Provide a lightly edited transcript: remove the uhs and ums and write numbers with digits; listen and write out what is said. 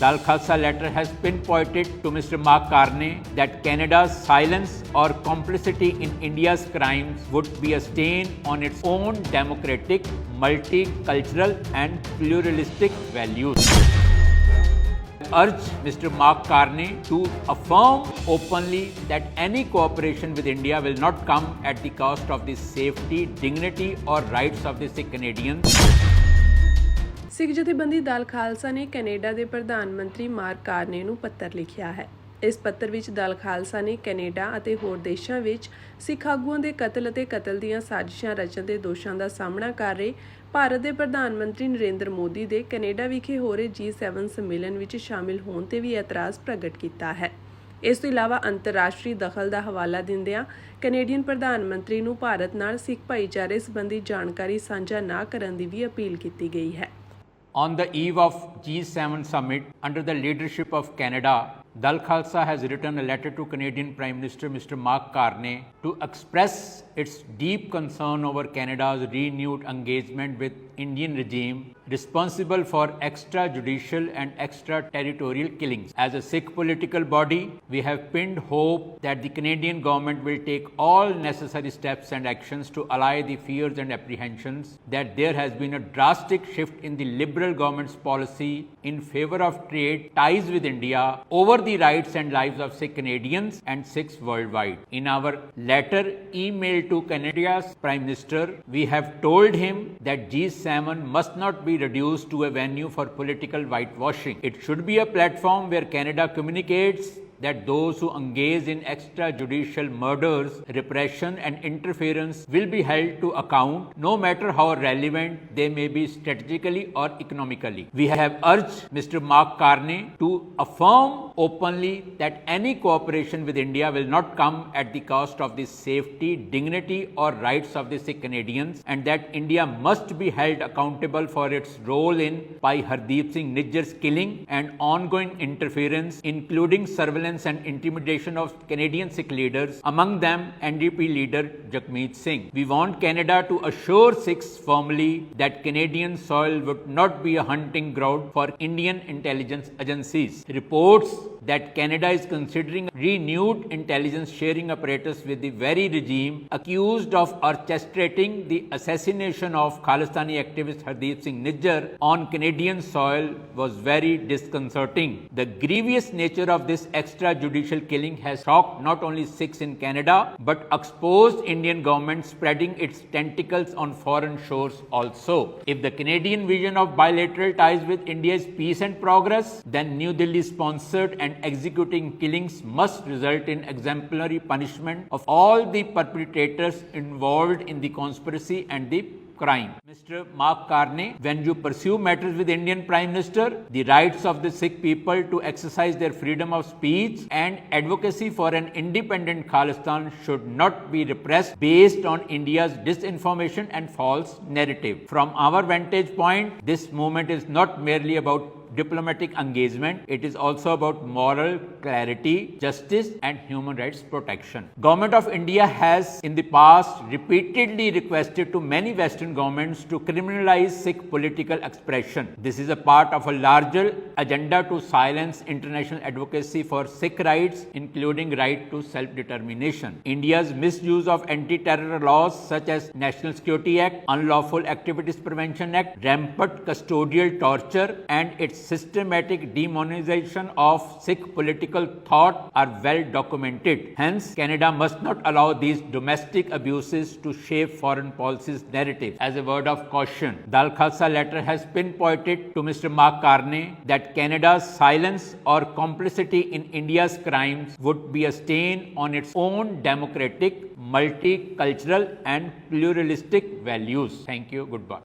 Dal Khalsa letter has pinpointed to Mr. Mark Carney that Canada's silence or complicity in India's crimes would be a stain on its own democratic, multicultural and pluralistic values. I urge Mr. Mark Carney to affirm openly that any cooperation with India will not come at the cost of the safety, dignity or rights of the Sikh Canadians. ਸਿੱਖ ਜਥੇਬੰਦੀ ਦਲ ਖਾਲਸਾ ਨੇ Canada ਦੇ ਪ੍ਰਧਾਨ ਮੰਤਰੀ mark ਕਾਰਨੇ ਨੂੰ ਪੱਤਰ ਲਿਖਿਆ ਹੈ। ਇਸ ਪੱਤਰ ਵਿੱਚ ਦਲ ਖਾਲਸਾ ਨੇ ਕੈਨੇਡਾ ਅਤੇ ਹੋਰ ਦੇਸ਼ਾਂ ਵਿੱਚ ਸਿੱਖ ਆਗੂਆਂ ਦੇ ਕਤਲ ਅਤੇ ਕਤਲ ਦੀਆਂ ਸਾਜ਼ਿਸ਼ਾਂ ਰਚਣ ਦੇ ਦੋਸ਼ਾਂ ਦਾ ਸਾਹਮਣਾ ਕਰ ਰਹੇ ਭਾਰਤ ਦੇ ਪ੍ਰਧਾਨ ਮੰਤਰੀ ਨਰਿੰਦਰ ਮੋਦੀ ਦੇ ਕੈਨੇਡਾ ਵਿਖੇ ਹੋ ਰਹੇ G7 ਸੰਮੇਲਨ ਵਿੱਚ ਸ਼ਾਮਿਲ ਹੋਣ ਤੇ ਵੀ ਇਤਰਾਜ਼ ਪ੍ਰਗਟ ਕੀਤਾ ਹੈ। ਇਸ ਤੋਂ ਇਲਾਵਾ ਅੰਤਰਰਾਸ਼ਟਰੀ ਦਖਲ ਦਾ ਹਵਾਲਾ ਦਿੰਦਿਆਂ ਕੈਨੇਡੀਅਨ ਪ੍ਰਧਾਨ ਮੰਤਰੀ ਨੂੰ ਭਾਰਤ ਨਾਲ ਸਿੱਖ ਭਾਈਚਾਰੇ ਸੰਬੰਧੀ ਜਾਣਕਾਰੀ ਸਾਂਝਾ ਨਾ ਕਰਨ ਦੀ ਵੀ ਅਪੀਲ ਕੀਤੀ ਗਈ ਹੈ। On the eve of G7 summit, under the leadership of Canada, Dal Khalsa has written a letter to Canadian Prime Minister Mr. Mark Carney to express its deep concern over Canada's renewed engagement with Indian regime responsible for extrajudicial and extraterritorial killings. As a Sikh political body, we have pinned hope that the Canadian government will take all necessary steps and actions to allay the fears and apprehensions that there has been a drastic shift in the Liberal government's policy in favor of trade ties with India over the rights and lives of Sikh Canadians and Sikhs worldwide. In our letter emailed to Canada's Prime Minister, we have told him that G7 must not be reduced to a venue for political whitewashing. It should be a platform where Canada communicates that those who engage in extrajudicial murders, repression and interference will be held to account, no matter how relevant they may be strategically or economically. We have urged Mr. Mark Carney to affirm openly that any cooperation with India will not come at the cost of the safety, dignity or rights of the Sikh Canadians, and that India must be held accountable for its role in Bhai Hardeep Singh Nijjar's killing and ongoing interference, including surveillance and intimidation of Canadian Sikh leaders, among them NDP leader Jagmeet Singh. We want Canada to assure Sikhs firmly that Canadian soil would not be a hunting ground for Indian intelligence agencies. Reports that Canada is considering renewed intelligence sharing apparatus with the very regime accused of orchestrating the assassination of Khalistani activist Hardeep Singh Nijjar on Canadian soil was very disconcerting. The grievous nature of this extrajudicial killing has shocked not only Sikhs in Canada but exposed Indian government spreading its tentacles on foreign shores also. If the Canadian vision of bilateral ties with India is peace and progress, then New Delhi sponsored and executing killings must result in exemplary punishment of all the perpetrators involved in the conspiracy and the crime. Mr. Mark Carney, when you pursue matters with Indian Prime Minister, the rights of the Sikh people to exercise their freedom of speech and advocacy for an independent Khalistan should not be repressed based on India's disinformation and false narrative. From our vantage point, this movement is not merely about diplomatic engagement, it is also about moral clarity, justice and human rights protection. Government of India has in the past repeatedly requested to many Western governments to criminalize Sikh political expression. This is a part of a larger agenda to silence international advocacy for Sikh rights, including right to self-determination. India's misuse of anti-terror laws such as National Security Act, Unlawful Activities Prevention Act, rampant custodial torture and its systematic demonization of Sikh political thought are well documented. Hence, Canada must not allow these domestic abuses to shape foreign policy's narrative. As a word of caution, Dal Khalsa letter has pinpointed to Mr. Mark Carney that Canada's silence or complicity in India's crimes would be a stain on its own democratic, multicultural and pluralistic values. Thank you. Goodbye.